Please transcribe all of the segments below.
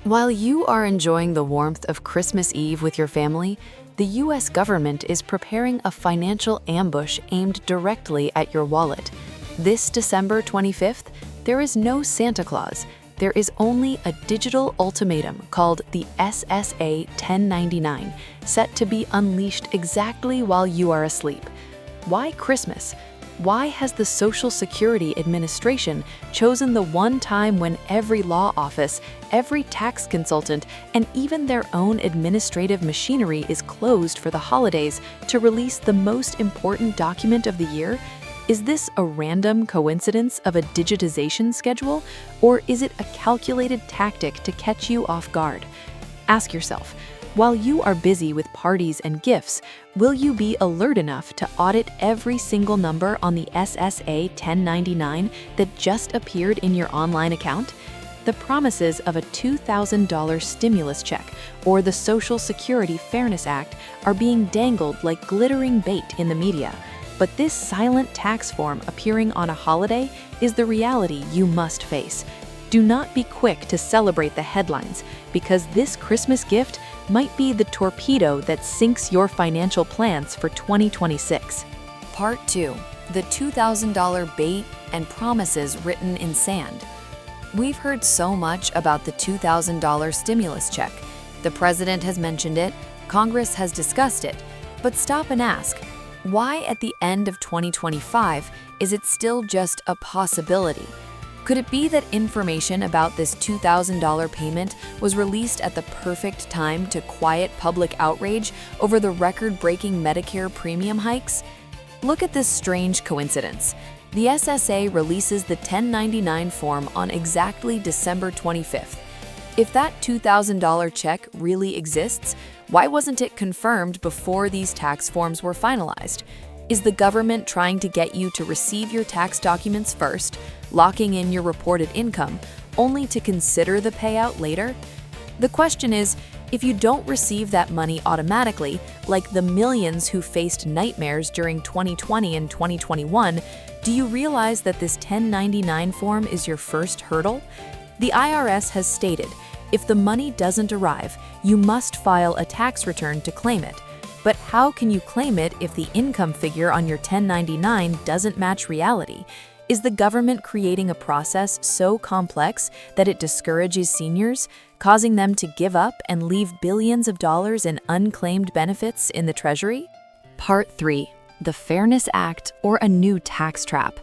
While you are enjoying the warmth of Christmas Eve with your family, the US government is preparing a financial ambush aimed directly at your wallet. This December 25th, there is no Santa Claus. There is only a digital ultimatum called the SSA 1099, set to be unleashed exactly while you are asleep. Why Christmas? Why has the Social Security Administration chosen the one time when every law office, every tax consultant, and even their own administrative machinery is closed for the holidays to release the most important document of the year? Is this a random coincidence of a digitization schedule, or is it a calculated tactic to catch you off guard? Ask yourself, while you are busy with parties and gifts, will you be alert enough to audit every single number on the SSA 1099 that just appeared in your online account? The promises of a $2,000 stimulus check or the Social Security Fairness Act are being dangled like glittering bait in the media. But this silent tax form appearing on a holiday is the reality you must face. Do not be quick to celebrate the headlines, because this Christmas gift might be the torpedo that sinks your financial plans for 2026. Part 2. The $2,000 bait and promises written in sand. We've heard so much about the $2,000 stimulus check. The president has mentioned it, Congress has discussed it, but stop and ask, why at the end of 2025 is it still just a possibility? Could it be that information about this $2,000 payment was released at the perfect time to quiet public outrage over the record-breaking Medicare premium hikes? Look at this strange coincidence. The SSA releases the 1099 form on exactly December 25th. If that $2,000 check really exists, why wasn't it confirmed before these tax forms were finalized? Is the government trying to get you to receive your tax documents first, locking in your reported income, only to consider the payout later? The question is, if you don't receive that money automatically, like the millions who faced nightmares during 2020 and 2021, do you realize that this 1099 form is your first hurdle? The IRS has stated, if the money doesn't arrive, you must file a tax return to claim it. But how can you claim it if the income figure on your 1099 doesn't match reality? Is the government creating a process so complex that it discourages seniors, causing them to give up and leave billions of dollars in unclaimed benefits in the Treasury? Part 3. The Fairness Act or a new tax trap.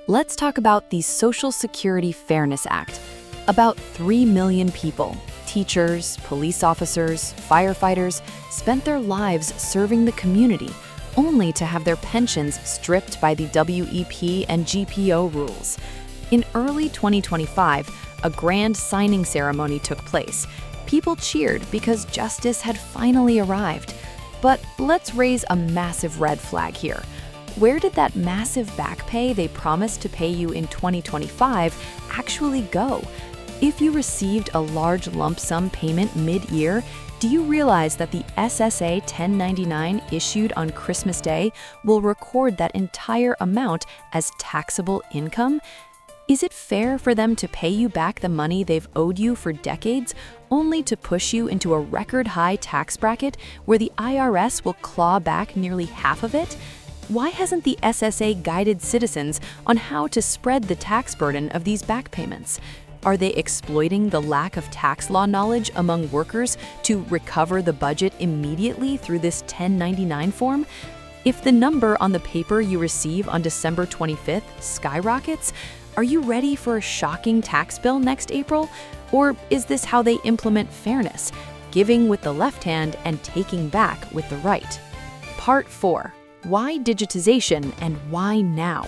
Let's talk about the Social Security Fairness Act. About 3 million people, teachers, police officers, firefighters, spent their lives serving the community, only to have their pensions stripped by the WEP and GPO rules. In early 2025, a grand signing ceremony took place. People cheered because justice had finally arrived. But let's raise a massive red flag here. Where did that massive back pay they promised to pay you in 2025 actually go? If you received a large lump sum payment mid-year, do you realize that the SSA 1099 issued on Christmas Day will record that entire amount as taxable income? Is it fair for them to pay you back the money they've owed you for decades, only to push you into a record-high tax bracket where the IRS will claw back nearly half of it? Why hasn't the SSA guided citizens on how to spread the tax burden of these back payments? Are they exploiting the lack of tax law knowledge among workers to recover the budget immediately through this 1099 form? If the number on the paper you receive on December 25th skyrockets, are you ready for a shocking tax bill next April? Or is this how they implement fairness, giving with the left hand and taking back with the right? Part 4. Why digitization and why now?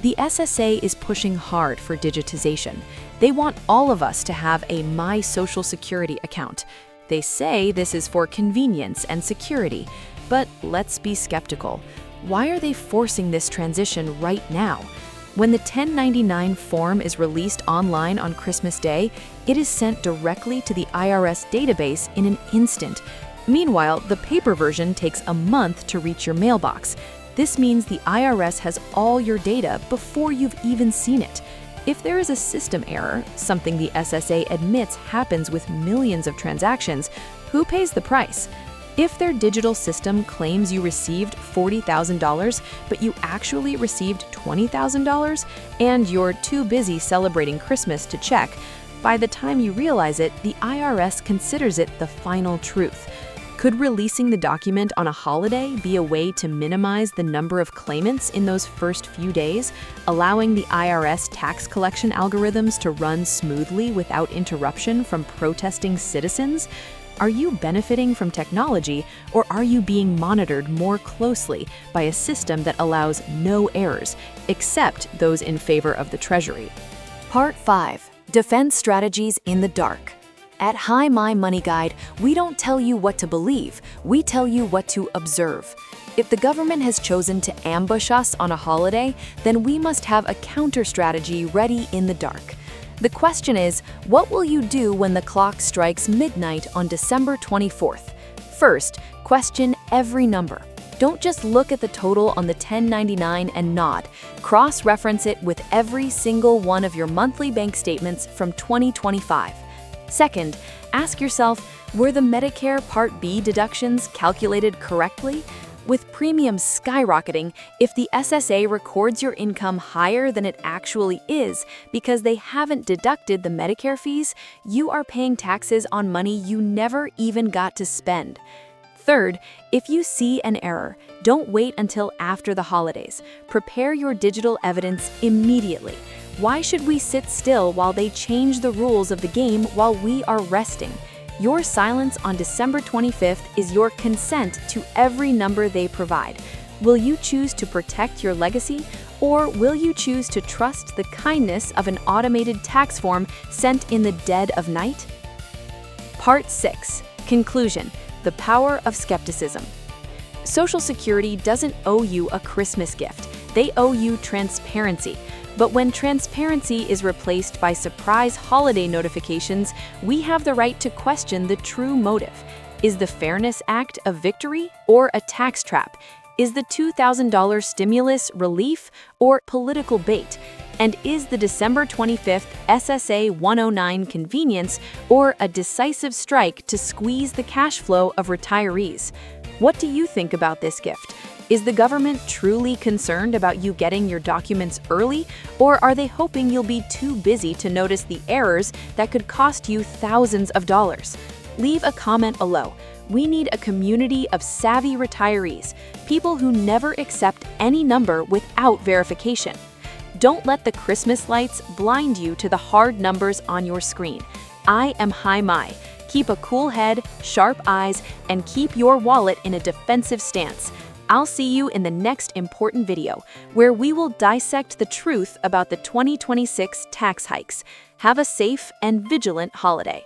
The SSA is pushing hard for digitization. They want all of us to have a My Social Security account. They say this is for convenience and security, but let's be skeptical. Why are they forcing this transition right now? When the 1099 form is released online on Christmas Day, it is sent directly to the IRS database in an instant. Meanwhile, the paper version takes a month to reach your mailbox. This means the IRS has all your data before you've even seen it. If there is a system error, something the SSA admits happens with millions of transactions, who pays the price? If their digital system claims you received $40,000, but you actually received $20,000, and you're too busy celebrating Christmas to check, by the time you realize it, the IRS considers it the final truth. Could releasing the document on a holiday be a way to minimize the number of claimants in those first few days, allowing the IRS tax collection algorithms to run smoothly without interruption from protesting citizens? Are you benefiting from technology, or are you being monitored more closely by a system that allows no errors, except those in favor of the Treasury? Part 5. Defense Strategies in the Dark. At HiMi Money Guide, we don't tell you what to believe, we tell you what to observe. If the government has chosen to ambush us on a holiday, then we must have a counter strategy ready in the dark. The question is, what will you do when the clock strikes midnight on December 24th? First, question every number. Don't just look at the total on the 1099 and nod. Cross-reference it with every single one of your monthly bank statements from 2025. Second, ask yourself, were the Medicare Part B deductions calculated correctly? With premiums skyrocketing, if the SSA records your income higher than it actually is because they haven't deducted the Medicare fees, you are paying taxes on money you never even got to spend. Third, if you see an error, don't wait until after the holidays. Prepare your digital evidence immediately. Why should we sit still while they change the rules of the game while we are resting? Your silence on December 25th is your consent to every number they provide. Will you choose to protect your legacy, or will you choose to trust the kindness of an automated tax form sent in the dead of night? Part 6. Conclusion: the power of skepticism. Social Security doesn't owe you a Christmas gift. They owe you transparency. But when transparency is replaced by surprise holiday notifications, we have the right to question the true motive. Is the Fairness Act a victory or a tax trap? Is the $2,000 stimulus relief or political bait? And is the December 25th SSA 109 convenience or a decisive strike to squeeze the cash flow of retirees? What do you think about this gift? Is the government truly concerned about you getting your documents early, or are they hoping you'll be too busy to notice the errors that could cost you thousands of dollars? Leave a comment below. We need a community of savvy retirees, people who never accept any number without verification. Don't let the Christmas lights blind you to the hard numbers on your screen. I am HiMi. Keep a cool head, sharp eyes, and keep your wallet in a defensive stance. I'll see you in the next important video, where we will dissect the truth about the 2026 tax hikes. Have a safe and vigilant holiday.